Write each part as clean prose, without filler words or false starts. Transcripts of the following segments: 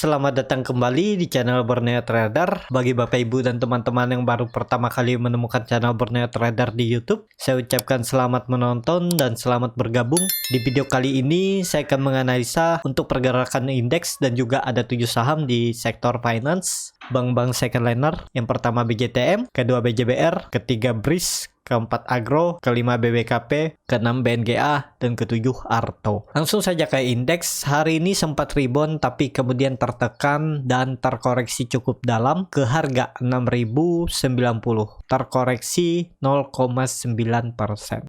selamat datang kembali di channel Borneo Trader. Bagi Bapak Ibu dan teman-teman yang baru pertama kali menemukan channel Borneo Trader di YouTube, saya ucapkan selamat menonton dan selamat bergabung. Di video kali ini saya akan menganalisa untuk pergerakan indeks dan juga ada 7 saham di sektor finance, bank-bank second liner. Yang pertama BJTM, kedua BJBR, ketiga BRIS, keempat Agro, kelima BBKP, keenam BNGA, dan ketujuh Arto. Langsung saja ke indeks. Hari ini sempat rebound tapi kemudian tertekan dan terkoreksi cukup dalam ke harga 6090. Terkoreksi 0,9%.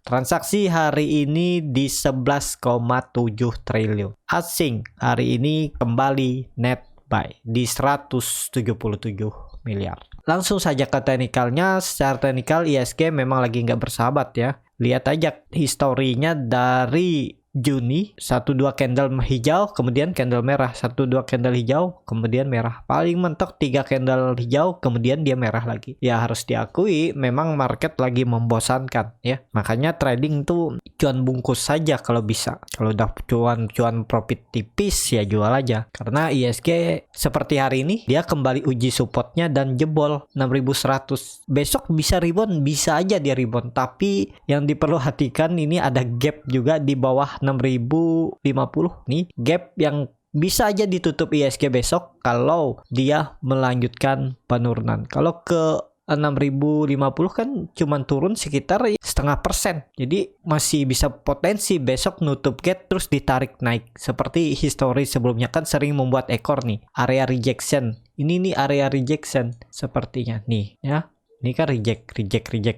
Transaksi hari ini di 11,7 triliun. Asing hari ini kembali net buy di 177 miliar. Langsung saja ke teknikalnya. Secara teknikal ISG memang lagi nggak bersahabat ya. Lihat aja historinya dari Juni, 1-2 candle hijau, kemudian candle merah, 1-2 candle hijau, kemudian merah. Paling mentok 3 candle hijau, kemudian dia merah lagi. Ya harus diakui memang market lagi membosankan ya. Makanya trading tuh cuan bungkus saja kalau bisa. Kalau udah cuan profit tipis ya jual aja. Karena ISG seperti hari ini dia kembali uji supportnya dan jebol 6100. Besok bisa rebound, bisa aja dia rebound. Tapi yang diperhatikan ini ada gap juga di bawah 6050 nih, gap yang bisa aja ditutup ISG besok kalau dia melanjutkan penurunan. Kalau ke 6050 kan cuman turun sekitar 0,5%. Jadi masih bisa potensi besok nutup gap terus ditarik naik. Seperti histori sebelumnya kan sering membuat ekor nih, area rejection. Ini nih area rejection sepertinya nih ya. Ini kan reject.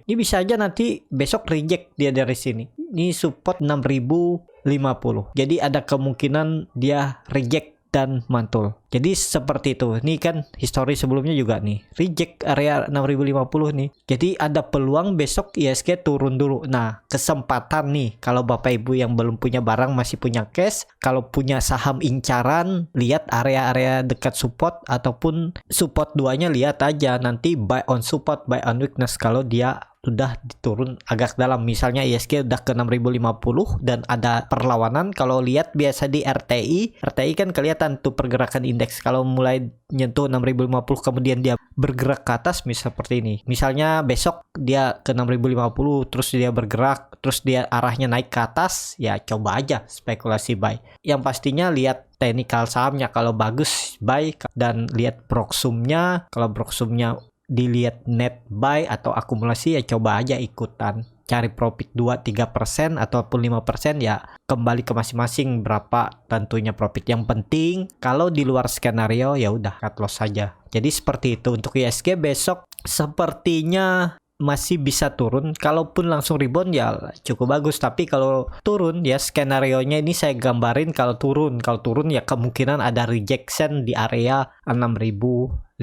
Ini bisa aja nanti besok reject dia dari sini. Ini support 6050. Jadi ada kemungkinan dia reject dan mantul. Jadi seperti itu. Ini kan histori sebelumnya juga nih. Reject area 6050 nih. Jadi ada peluang besok ISG turun dulu. Nah, kesempatan nih kalau Bapak Ibu yang belum punya barang masih punya cash, kalau punya saham incaran, lihat area-area dekat support ataupun support duanya, lihat aja nanti buy on support, buy on weakness kalau dia sudah diturun agak dalam. Misalnya ISG udah ke 6050 dan ada perlawanan. Kalau lihat biasa di RTI kan kelihatan tuh pergerakan indeks. Kalau mulai nyentuh 6050 kemudian dia bergerak ke atas seperti ini. Misalnya besok dia ke 6050 terus dia bergerak, terus dia arahnya naik ke atas, ya coba aja spekulasi buy. Yang pastinya lihat teknikal sahamnya, kalau bagus buy, dan lihat proxumnya. Kalau proxumnya dilihat net buy atau akumulasi ya coba aja ikutan. Cari profit 2-3% ataupun 5% ya kembali ke masing-masing berapa tentunya profit. Yang penting kalau di luar skenario ya udah cut loss saja. Jadi seperti itu. Untuk ISG besok sepertinya masih bisa turun. Kalaupun langsung rebound ya cukup bagus. Tapi kalau turun ya skenario-nya ini saya gambarin kalau turun ya kemungkinan ada rejection di area 6050.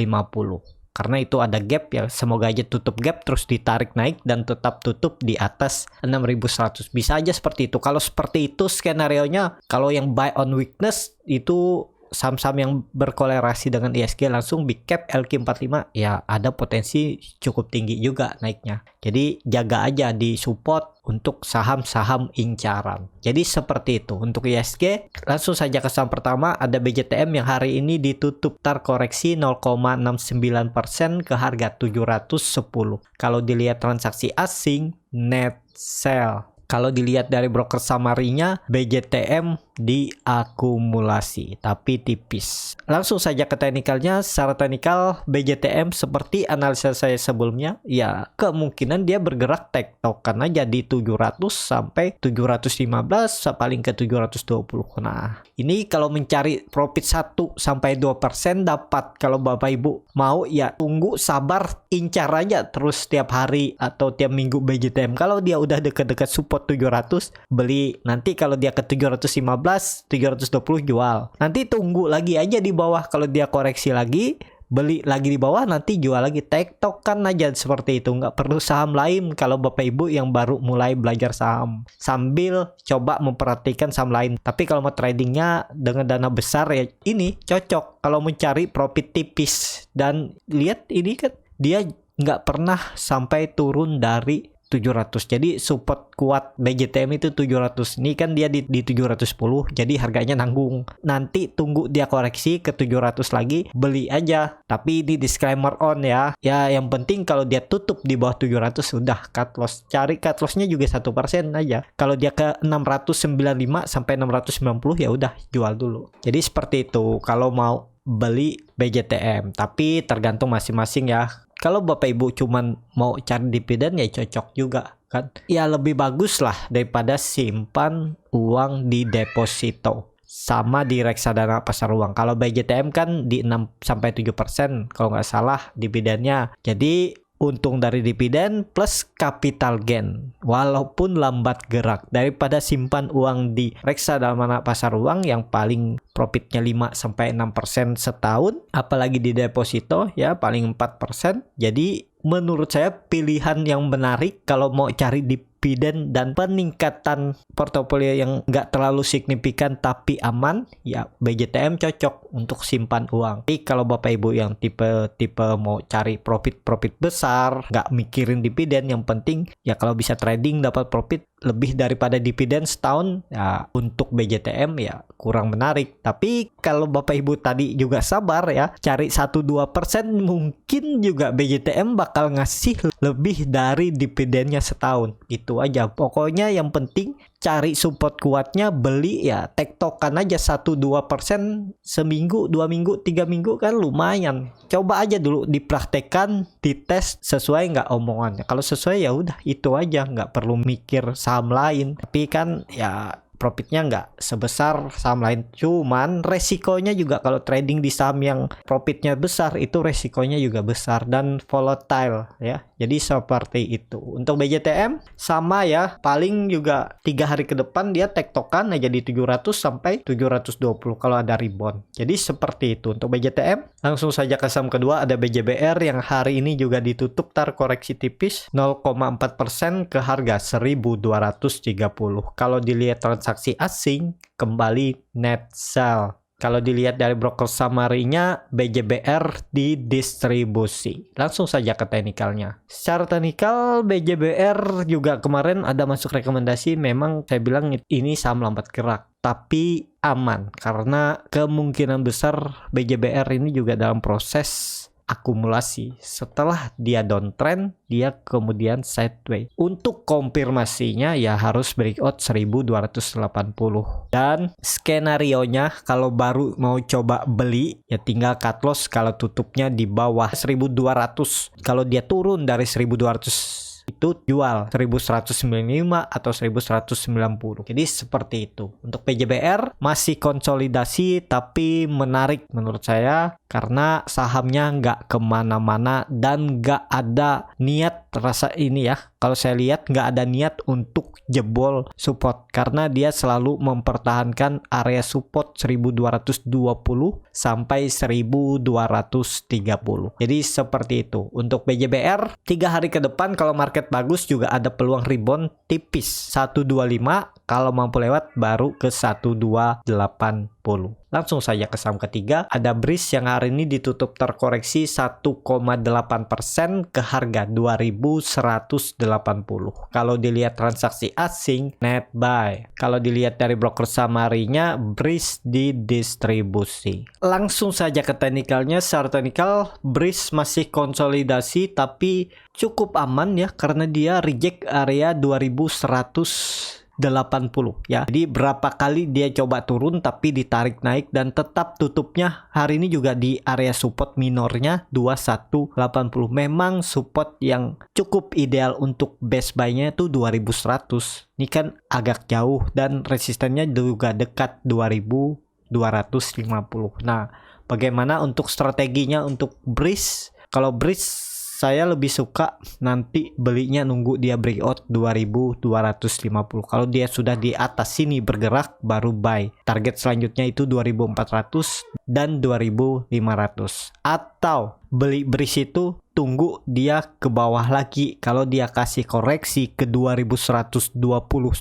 Karena itu ada gap ya, semoga aja tutup gap terus ditarik naik dan tetap tutup di atas 6100. Bisa aja seperti itu. Kalau seperti itu skenario-nya, kalau yang buy on weakness itu saham-saham yang berkolerasi dengan ISG langsung big cap LQ45 ya ada potensi cukup tinggi juga naiknya. Jadi jaga aja di support untuk saham-saham incaran. Jadi seperti itu untuk ISG. Langsung saja ke saham pertama, ada BJTM yang hari ini ditutup terkoreksi 0,69% ke harga 710. Kalau dilihat transaksi asing net sell. Kalau dilihat dari broker summary-nya, BJTM diakumulasi, tapi tipis. Langsung saja ke teknikalnya. Secara teknikal, BJTM seperti analisa saya sebelumnya, ya kemungkinan dia bergerak tektokan aja di 700 sampai 715, paling ke 720. Nah, ini kalau mencari profit 1-2% dapat. Kalau Bapak Ibu mau ya tunggu, sabar, incar aja terus tiap hari atau tiap minggu BJTM. Kalau dia udah dekat-dekat support 700 beli, nanti kalau dia ke 715 320 jual, nanti tunggu lagi aja di bawah. Kalau dia koreksi lagi beli lagi di bawah, nanti jual lagi. Tektokan aja seperti itu, nggak perlu saham lain kalau Bapak Ibu yang baru mulai belajar saham, sambil coba memperhatikan saham lain. Tapi kalau mau tradingnya dengan dana besar ya ini cocok kalau mencari profit tipis. Dan lihat ini kan dia nggak pernah sampai turun dari 700. Jadi support kuat BJTM itu 700. Ini kan dia di 710. Jadi harganya nanggung. Nanti tunggu dia koreksi ke 700 lagi, beli aja. Tapi ini disclaimer on ya. Ya yang penting kalau dia tutup di bawah 700 udah cut loss. Cari cut lossnya juga 1% aja. Kalau dia ke 695 sampai 690 ya udah jual dulu. Jadi seperti itu kalau mau beli BJTM. Tapi tergantung masing-masing ya. Kalau Bapak Ibu cuman mau cari dividen ya cocok juga kan. Ya lebih bagus lah daripada simpan uang di deposito. Sama di reksadana pasar uang. Kalau BJTM kan di 6-7% kalau nggak salah dividennya. Jadi untung dari dividen plus capital gain walaupun lambat gerak daripada simpan uang di reksadana pasar uang yang paling profitnya 5-6% setahun, apalagi di deposito ya paling 4%. Jadi menurut saya pilihan yang menarik kalau mau cari dividen dan peningkatan portofolio yang nggak terlalu signifikan tapi aman, ya BJTM cocok untuk simpan uang. Tapi kalau Bapak Ibu yang tipe mau cari profit besar, nggak mikirin dividen, yang penting ya kalau bisa trading dapat profit lebih daripada dividen setahun, ya untuk BJTM ya kurang menarik. Tapi kalau Bapak Ibu tadi juga sabar ya, cari 1-2% mungkin juga BJTM bakal ngasih lebih dari dividennya setahun. Itu aja. Pokoknya yang penting cari support kuatnya, beli ya tektokan aja 1-2% seminggu, 2 minggu, 3 minggu kan lumayan. Coba aja dulu dipraktekkan, dites sesuai nggak omongannya. Kalau sesuai ya udah itu aja, nggak perlu mikir saham lain. Tapi kan ya profitnya nggak sebesar saham lain, cuman resikonya juga kalau trading di saham yang profitnya besar itu resikonya juga besar dan volatile ya. Jadi seperti itu. Untuk BJTM sama ya, paling juga 3 hari ke depan dia tektokan aja di 700 sampai 720 kalau ada rebound. Jadi seperti itu untuk BJTM. Langsung saja ke saham kedua, ada BJBR yang hari ini juga ditutup koreksi tipis 0,4% ke harga 1230. Kalau dilihat transaksi asing kembali net sell. Kalau dilihat dari broker summary-nya, BJBR didistribusi. Langsung saja ke teknikalnya. Secara teknikal, BJBR juga kemarin ada masuk rekomendasi. Memang saya bilang ini saham lambat gerak, tapi aman. Karena kemungkinan besar BJBR ini juga dalam proses akumulasi. Setelah dia downtrend, dia kemudian sideways. Untuk konfirmasinya ya harus breakout 1280. Dan skenarionya kalau baru mau coba beli ya tinggal cut loss kalau tutupnya di bawah 1200. Kalau dia turun dari 1200 itu jual 1195 atau 1190. Jadi seperti itu. Untuk PJBR masih konsolidasi tapi menarik menurut saya karena sahamnya nggak kemana-mana dan nggak ada niat rasa ini ya. Kalau saya lihat nggak ada niat untuk jebol support karena dia selalu mempertahankan area support 1220 sampai 1230. Jadi seperti itu. Untuk BJBR 3 hari ke depan kalau market bagus juga ada peluang rebound tipis 125, kalau mampu lewat baru ke 1280. Langsung saja ke saham ketiga, ada BRIS yang hari ini ditutup terkoreksi 1,8% ke harga 2180. Kalau dilihat transaksi asing, net buy. Kalau dilihat dari broker summary-nya, BRIS didistribusi. Langsung saja ke teknikalnya. Secara teknikal, BRIS masih konsolidasi tapi cukup aman ya karena dia reject area 2180 ya. Jadi berapa kali dia coba turun tapi ditarik naik dan tetap tutupnya hari ini juga di area support minornya 2180. Memang support yang cukup ideal untuk best buy-nya itu 2100. Ini kan agak jauh dan resistennya juga dekat 2250. Nah, bagaimana untuk strateginya untuk BRIS? Kalau BRIS saya lebih suka nanti belinya nunggu dia breakout 2250. Kalau dia sudah di atas sini bergerak baru buy. Target selanjutnya itu 2400 dan 2500. Atau beli BRIS itu tunggu dia ke bawah lagi. Kalau dia kasih koreksi ke 2120,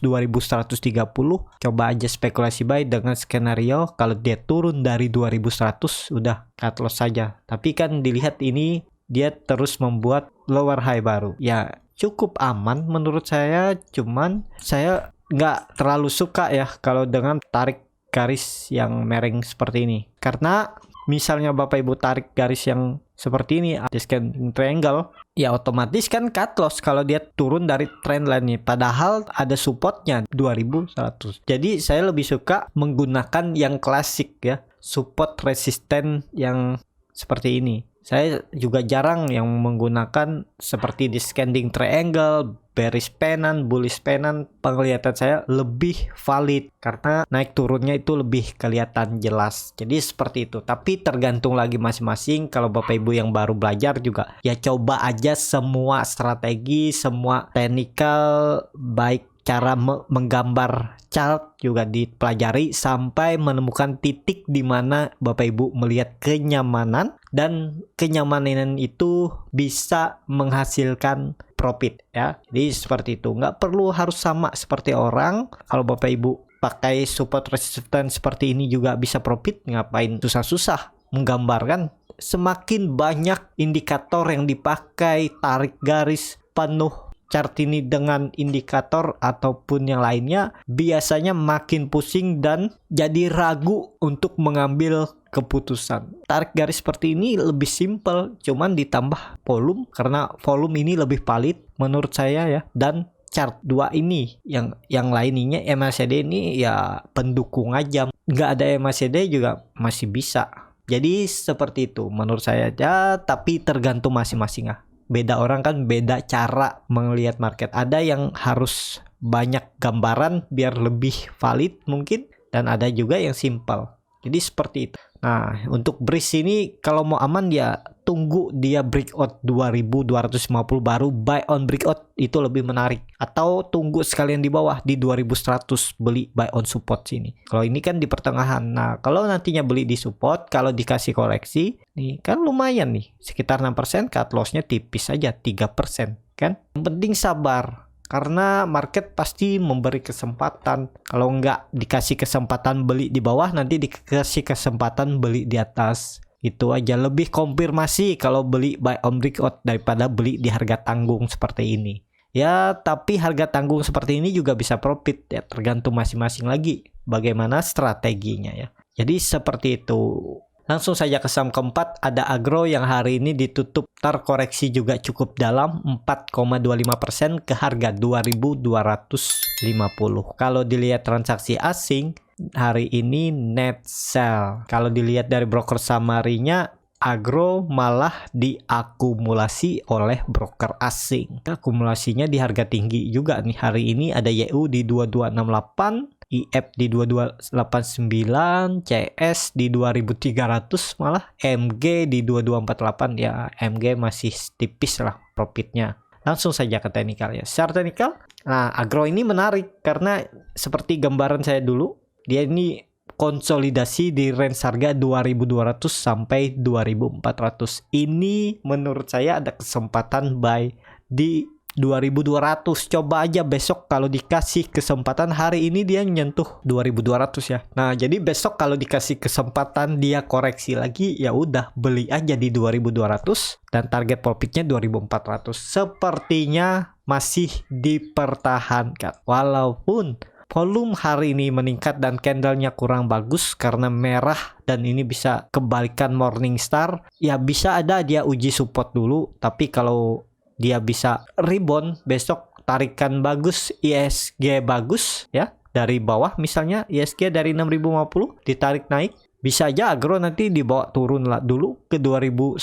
2130, coba aja spekulasi buy dengan skenario kalau dia turun dari 2100 udah cut loss saja. Tapi kan dilihat ini dia terus membuat lower high baru. Ya cukup aman menurut saya, cuman saya nggak terlalu suka ya kalau dengan tarik garis yang miring seperti ini. Karena misalnya Bapak Ibu tarik garis yang seperti ini, descending triangle, ya otomatis kan cut loss kalau dia turun dari trendline nih. Padahal ada supportnya 2100. Jadi saya lebih suka menggunakan yang klasik ya, support resisten yang seperti ini. Saya juga jarang yang menggunakan seperti descending triangle, bearish pennant, bullish pennant. Penglihatan saya lebih valid karena naik turunnya itu lebih kelihatan jelas. Jadi seperti itu. Tapi tergantung lagi masing-masing. Kalau Bapak Ibu yang baru belajar juga, ya coba aja semua strategi, semua technical, baik cara menggambar chart juga dipelajari sampai menemukan titik di mana Bapak Ibu melihat kenyamanan, dan kenyamanan itu bisa menghasilkan profit ya. Jadi seperti itu, nggak perlu harus sama seperti orang. Kalau Bapak Ibu pakai support resistance seperti ini juga bisa profit, ngapain susah-susah menggambarkan. Semakin banyak indikator yang dipakai, tarik garis penuh chart ini dengan indikator ataupun yang lainnya, biasanya makin pusing dan jadi ragu untuk mengambil keputusan. Tarik garis seperti ini lebih simple, cuman ditambah volume, karena volume ini lebih valid menurut saya ya. Dan chart 2 ini yang lainnya MACD ini ya pendukung aja, nggak ada MACD juga masih bisa. Jadi seperti itu menurut saya ya, tapi tergantung masing-masing ya. Beda orang kan beda cara melihat market. Ada yang harus banyak gambaran biar lebih valid mungkin, dan ada juga yang simple. Jadi seperti itu. Nah, untuk bridge ini kalau mau aman ya tunggu dia breakout 2250 baru buy on breakout, itu lebih menarik. Atau tunggu sekalian di bawah di 2100 beli buy on support sini. Kalau ini kan di pertengahan. Nah, kalau nantinya beli di support, kalau dikasih koreksi, nih kan lumayan nih, sekitar 6%, cut loss-nya tipis aja 3% kan. Yang penting sabar. Karena market pasti memberi kesempatan. Kalau nggak dikasih kesempatan beli di bawah, nanti dikasih kesempatan beli di atas. Itu aja, lebih konfirmasi kalau beli buy on breakout daripada beli di harga tanggung seperti ini. Ya, tapi harga tanggung seperti ini juga bisa profit ya, tergantung masing-masing lagi bagaimana strateginya ya. Jadi seperti itu. Langsung saja ke saham keempat, ada Agro yang hari ini ditutup terkoreksi juga cukup dalam 4,25% ke harga 2250. Kalau dilihat transaksi asing hari ini net sell. Kalau dilihat dari broker summary-nya, Agro malah diakumulasi oleh broker asing. Akumulasinya di harga tinggi juga nih. Hari ini ada YU di 2268, IF di 2289, CS di 2300, malah MG di 2248 ya. MG masih tipis lah profitnya. Langsung saja ke teknikal ya. Secara teknikal, nah Agro ini menarik karena seperti gambaran saya dulu, dia ini konsolidasi di range harga 2200 sampai 2400. Ini menurut saya ada kesempatan buy di 2200. Coba aja besok kalau dikasih kesempatan, hari ini dia nyentuh 2200 ya. Nah, jadi besok kalau dikasih kesempatan dia koreksi lagi, ya udah beli aja di 2200 dan target profitnya 2400. Sepertinya masih dipertahankan. Walaupun volume hari ini meningkat dan candlenya kurang bagus karena merah dan ini bisa kebalikan Morningstar. Ya bisa ada dia uji support dulu, tapi kalau dia bisa rebound besok, tarikan bagus, ISG bagus ya, dari bawah misalnya ISG dari 6050 ditarik naik, bisa aja Agro nanti dibawa turun lah dulu ke 2150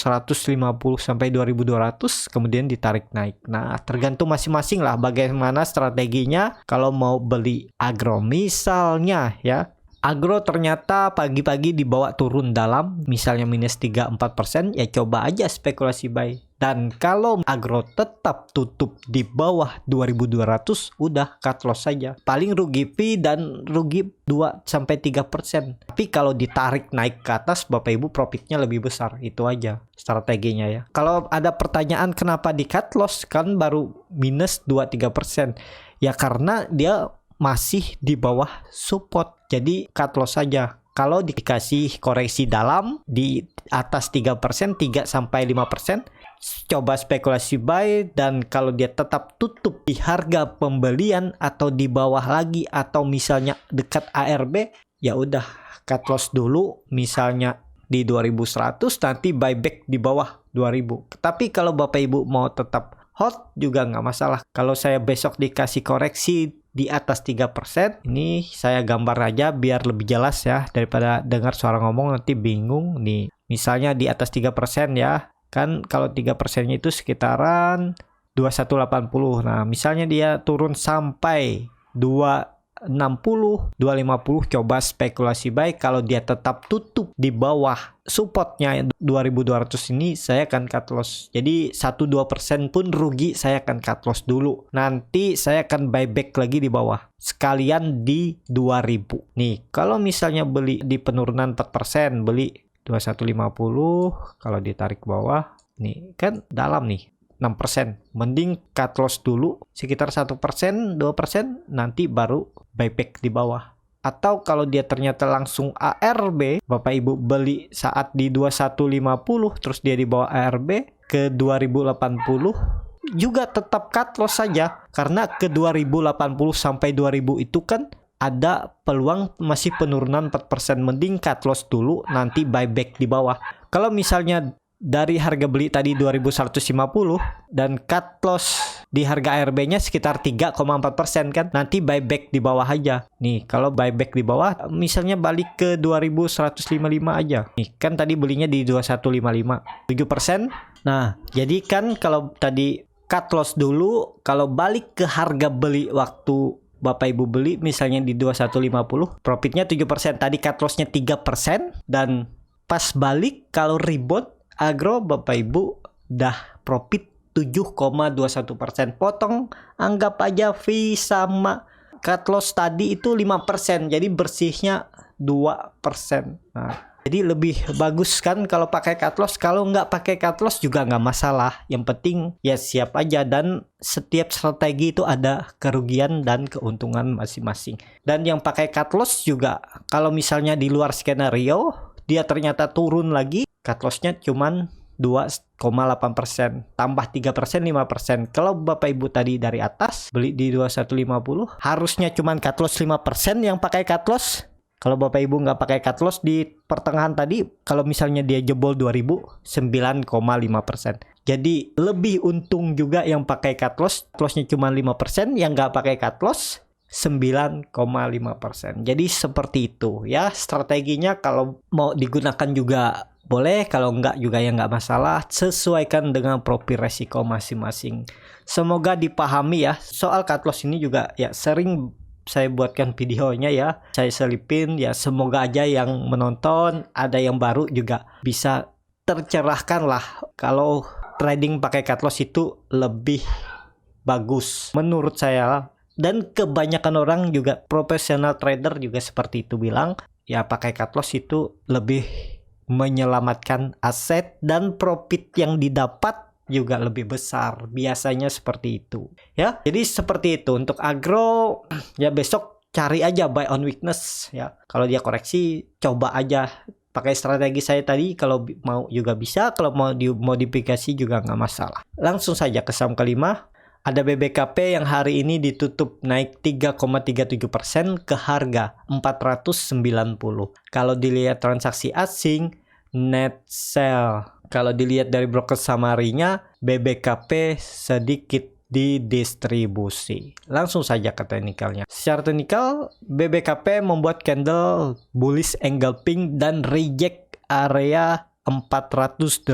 sampai 2200, kemudian ditarik naik. Nah, tergantung masing-masing lah bagaimana strateginya kalau mau beli Agro. Misalnya ya, Agro ternyata pagi-pagi dibawa turun dalam, misalnya minus 3-4%, ya coba aja spekulasi buy. Dan kalau Agro tetap tutup di bawah 2200, udah cut loss saja. Paling rugi fee dan rugi 2-3%. Tapi kalau ditarik naik ke atas, Bapak Ibu profitnya lebih besar. Itu aja strateginya ya. Kalau ada pertanyaan kenapa di cut loss, kan baru minus 2-3%. Ya karena dia masih di bawah support. Jadi cut loss saja. Kalau dikasih koreksi dalam di atas 3%, 3-5%, coba spekulasi buy, dan kalau dia tetap tutup di harga pembelian atau di bawah lagi atau misalnya dekat ARB, ya udah cut loss dulu misalnya di 2100, nanti buyback di bawah 2000. Tapi kalau Bapak Ibu mau tetap hold juga nggak masalah. Kalau saya besok dikasih koreksi di atas 3%, ini saya gambar aja biar lebih jelas ya, daripada dengar suara ngomong nanti bingung nih. Misalnya di atas 3% ya. Kan kalau 3%-nya itu sekitaran 2180. Nah, misalnya dia turun sampai 260, 250, coba spekulasi buy. Kalau dia tetap tutup di bawah supportnya 2200 ini, saya akan cut loss. Jadi 1-2% pun rugi, saya akan cut loss dulu. Nanti saya akan buyback lagi di bawah. Sekalian di 2000. Nih, kalau misalnya beli di penurunan 4%, beli 2150, kalau ditarik ke bawah, nih kan dalam nih 6%. Mending cut loss dulu sekitar 1%, 2%, nanti baru buyback di bawah. Atau kalau dia ternyata langsung ARB, Bapak Ibu beli saat di 2150 terus dia di bawah ARB ke 2080, juga tetap cut loss saja, karena ke 2080 sampai 2000 itu kan ada peluang masih penurunan 4%. Mending cut loss dulu, nanti buyback di bawah. Kalau misalnya dari harga beli tadi 2150 dan cut loss di harga ARB-nya sekitar 3,4% kan, nanti buyback di bawah aja. Nih, kalau buyback di bawah misalnya balik ke 2155 aja. Nih, kan tadi belinya di 2155, 7%. Nah, jadi kan kalau tadi cut loss dulu, kalau balik ke harga beli waktu Bapak Ibu beli misalnya di 2150, profitnya 7%, tadi cut lossnya 3%, dan pas balik kalau rebound agro Bapak Ibu dah profit 7,21%. Potong, anggap aja fee sama cut loss tadi itu 5%, jadi bersihnya 2%. Nah, jadi lebih bagus kan kalau pakai cut loss. Kalau nggak pakai cut loss juga nggak masalah. Yang penting ya siap aja, dan setiap strategi itu ada kerugian dan keuntungan masing-masing. Dan yang pakai cut loss juga, kalau misalnya di luar skenario dia ternyata turun lagi, cut lossnya cuman 2,8%, tambah 3%, 5%. Kalau Bapak Ibu tadi dari atas beli di 2150, harusnya cuman cut loss 5% yang pakai cut loss. Kalau Bapak Ibu nggak pakai cut loss di pertengahan tadi, kalau misalnya dia jebol 2000, 9,5%. Jadi lebih untung juga yang pakai cut loss. Cut lossnya cuma 5%, yang nggak pakai cut loss 9,5%. Jadi seperti itu ya strateginya. Kalau mau digunakan juga boleh, kalau nggak juga ya nggak masalah. Sesuaikan dengan profil resiko masing-masing. Semoga dipahami ya. Soal cut loss ini juga ya sering saya buatkan videonya ya, saya selipin ya. Semoga aja yang menonton, ada yang baru juga bisa tercerahkan lah. Kalau trading pakai cut loss itu lebih bagus menurut saya, dan kebanyakan orang juga profesional trader juga seperti itu bilang ya, pakai cut loss itu lebih menyelamatkan aset dan profit yang didapat juga lebih besar, biasanya seperti itu ya. Jadi seperti itu untuk agro ya. Besok cari aja buy on weakness ya. Kalau dia koreksi coba aja pakai strategi saya tadi. Kalau mau juga bisa, kalau mau dimodifikasi juga nggak masalah. Langsung saja ke saham kelima. Ada BBKP yang hari ini ditutup naik 3,37% ke harga 490. Kalau dilihat transaksi asing, net sell, kalau dilihat dari broker summary-nya, BBKP sedikit didistribusi. Langsung saja ke teknikalnya. Secara teknikal, BBKP membuat candle bullish engulfing dan reject area 480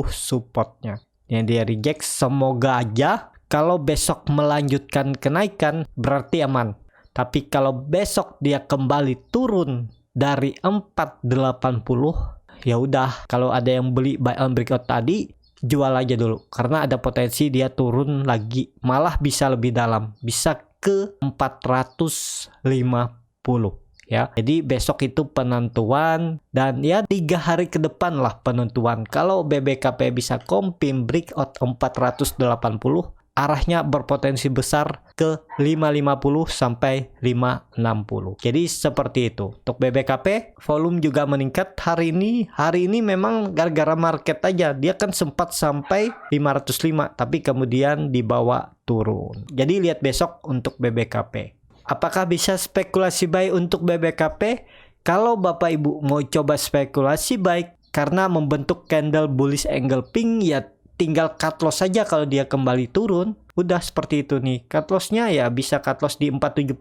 supportnya. Yang dia reject, semoga aja kalau besok melanjutkan kenaikan berarti aman. Tapi kalau besok dia kembali turun dari 480, ya udah, kalau ada yang beli buy on breakout tadi, jual aja dulu, karena ada potensi dia turun lagi, malah bisa lebih dalam, bisa ke 450 ya. Jadi besok itu penentuan, dan ya 3 hari ke depan lah penentuan. Kalau BBKP bisa confirm breakout 480, arahnya berpotensi besar ke 550 sampai 560. Jadi seperti itu. Untuk BBKP volume juga meningkat hari ini. Hari ini memang gara-gara market aja. Dia kan sempat sampai 505 tapi kemudian dibawa turun. Jadi lihat besok untuk BBKP. Apakah bisa spekulasi buy untuk BBKP? Kalau Bapak Ibu mau coba spekulasi buy karena membentuk candle bullish engulfing, ya tinggal cut loss saja kalau dia kembali turun. Udah seperti itu nih. Cut loss-nya ya bisa cut loss di 470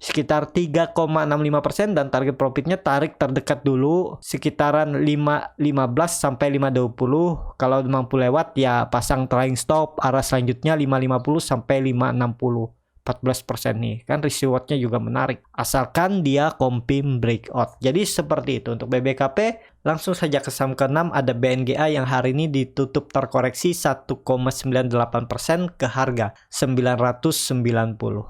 sekitar 3,65% dan target profitnya tarik terdekat dulu sekitaran 515 sampai 520. Kalau mampu lewat ya pasang trailing stop arah selanjutnya 550 sampai 560. 14% nih, kan risk rewardnya juga menarik asalkan dia confirm breakout. Jadi seperti itu untuk BBKP. Langsung saja ke saham ke-6 ada BNGA yang hari ini ditutup terkoreksi 1,98% ke harga 990.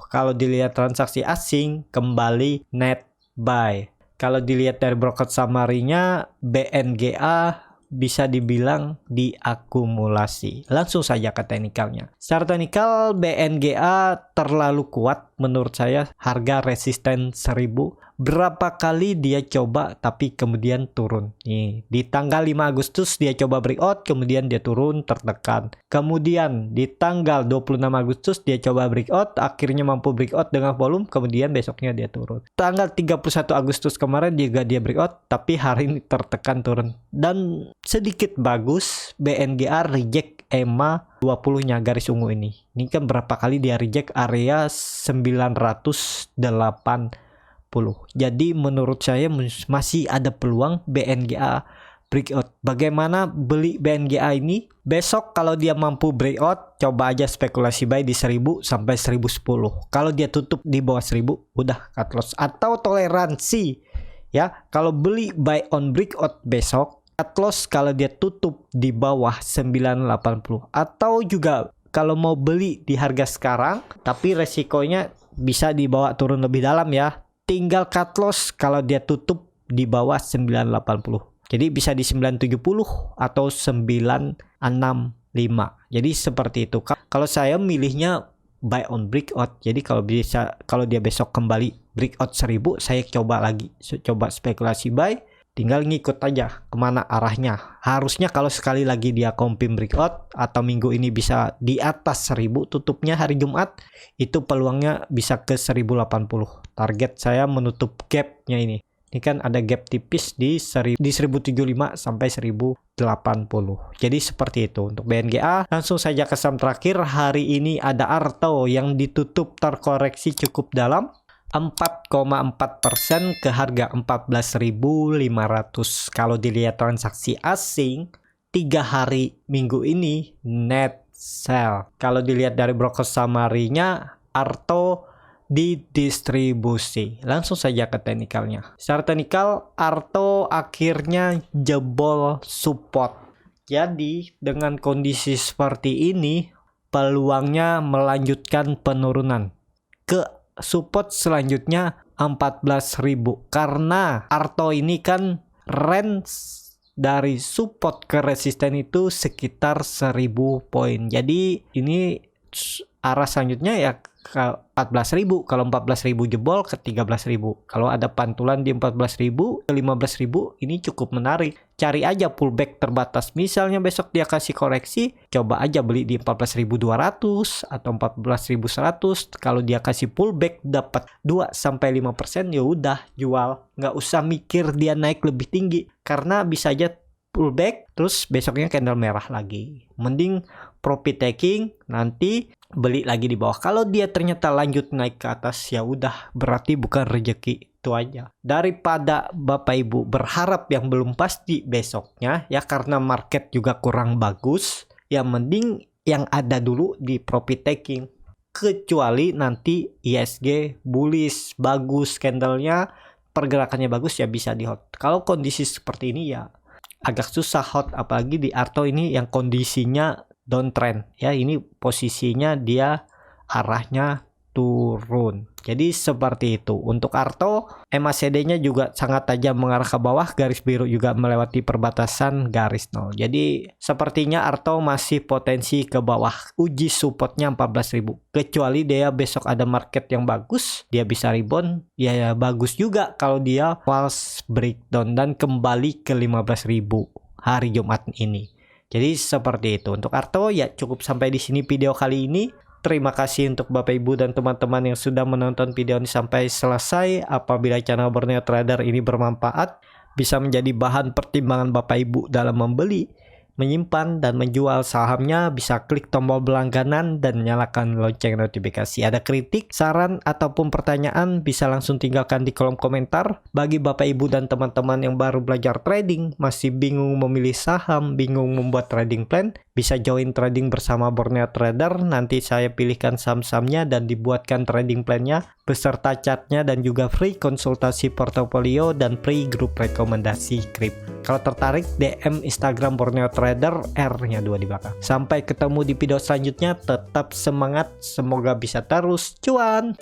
Kalau dilihat transaksi asing kembali net buy. Kalau dilihat dari broker summary-nya BNGA bisa dibilang diakumulasi. Langsung saja ke teknikalnya. Secara teknikal BNGA terlalu kuat menurut saya, harga resisten 1000. Berapa kali dia coba tapi kemudian turun. Nih, di tanggal 5 Agustus dia coba breakout, kemudian dia turun tertekan. Kemudian di tanggal 26 Agustus dia coba breakout, akhirnya mampu breakout dengan volume, kemudian besoknya dia turun. Tanggal 31 Agustus kemarin juga dia breakout, tapi hari ini tertekan turun. Dan sedikit bagus BNGA reject EMA 20-nya garis ungu ini. Ini kan berapa kali dia reject area 980. Jadi menurut saya masih ada peluang BNGA breakout. Bagaimana beli BNGA ini? Besok kalau dia mampu breakout, coba aja spekulasi buy di 1000 sampai 1010. Kalau dia tutup di bawah 1000, udah cut loss atau toleransi. Ya, kalau beli buy on breakout besok, cut loss kalau dia tutup di bawah 980. Atau juga kalau mau beli di harga sekarang, tapi resikonya bisa dibawa turun lebih dalam ya. Tinggal cut loss kalau dia tutup di bawah 980. Jadi bisa di 970 atau 965. Jadi seperti itu. Kalau saya milihnya buy on breakout. Jadi kalau dia besok kembali breakout 1000, saya coba lagi. Coba spekulasi buy. Tinggal ngikut aja kemana arahnya. Harusnya kalau sekali lagi dia confirm breakout atau minggu ini bisa di atas 1000 tutupnya hari Jumat, itu peluangnya bisa ke 1080. Target saya menutup gapnya ini. Ini kan ada gap tipis di 1075 sampai 1080. Jadi seperti itu untuk BNGA. Langsung saja ke saham terakhir hari ini ada Arto yang ditutup terkoreksi cukup dalam 4,4% ke harga 14.500. Kalau dilihat transaksi asing 3 hari minggu ini net sell. Kalau dilihat dari broker summary-nya, Arto didistribusi. Langsung saja ke teknikalnya. Secara teknikal Arto akhirnya jebol support. Jadi dengan kondisi seperti ini peluangnya melanjutkan penurunan ke support selanjutnya 14.000 karena Arto ini kan range dari support ke resisten itu sekitar 1000 poin. Jadi ini arah selanjutnya ya ke 14.000. Kalau 14.000 jebol ke 13.000. Kalau ada pantulan di 14.000 ke 15.000 ini cukup menarik. Cari aja pullback terbatas. Misalnya besok dia kasih koreksi, coba aja beli di 14.200 atau 14.100. Kalau dia kasih pullback dapat 2-5%, ya udah jual. Nggak usah mikir dia naik lebih tinggi karena bisa aja pullback terus besoknya candle merah lagi. Mending profit taking, nanti beli lagi di bawah. Kalau dia ternyata lanjut naik ke atas, ya udah berarti bukan rezeki. Itu aja. Daripada Bapak Ibu berharap yang belum pasti besoknya ya, karena market juga kurang bagus, ya mending yang ada dulu di profit taking. Kecuali nanti ISG bullish bagus candlenya, pergerakannya bagus, ya bisa di hold. Kalau kondisi seperti ini ya agak susah hold, apalagi di Arto ini yang kondisinya downtrend ya. Ini posisinya dia arahnya turun. Jadi seperti itu. Untuk Arto, MACD-nya juga sangat tajam mengarah ke bawah, garis biru juga melewati perbatasan garis 0. Jadi sepertinya Arto masih potensi ke bawah. Uji supportnya 14.000. Kecuali dia besok ada market yang bagus, dia bisa rebound, ya bagus juga kalau dia false breakdown dan kembali ke 15.000 hari Jumat ini. Jadi seperti itu. Untuk Arto ya cukup sampai di sini video kali ini. Terima kasih untuk Bapak Ibu dan teman-teman yang sudah menonton video ini sampai selesai. Apabila channel Borneo Trader ini bermanfaat, bisa menjadi bahan pertimbangan Bapak Ibu dalam membeli, menyimpan, dan menjual sahamnya, bisa klik tombol berlangganan dan nyalakan lonceng notifikasi. Ada kritik, saran, ataupun pertanyaan, bisa langsung tinggalkan di kolom komentar. Bagi Bapak Ibu dan teman-teman yang baru belajar trading, masih bingung memilih saham, bingung membuat trading plan, bisa join trading bersama Borneo Trader. Nanti saya pilihkan saham-sahamnya dan dibuatkan trading plan-nya beserta chartnya, dan juga free konsultasi portofolio dan free grup rekomendasi krip. Kalau tertarik, DM Instagram Borneo Trader, R-nya 2 di belakang. Sampai ketemu di video selanjutnya, tetap semangat, semoga bisa terus cuan.